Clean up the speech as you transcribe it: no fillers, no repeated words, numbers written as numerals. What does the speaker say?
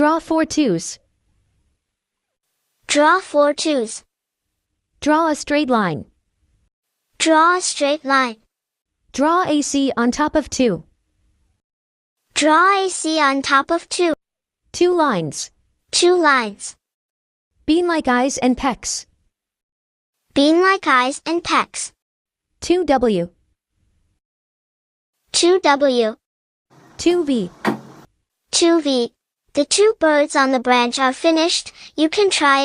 Draw 4 twos. Draw 4 twos. Draw a straight line. Draw a straight line. Draw AC on top of 2. Draw AC on top of 2. 2 lines. 2 lines. Bean like eyes and pecs. Bean like eyes and pecs. 2W. 2W. 2V. 2V. The 2 birds on the branch are finished. You can try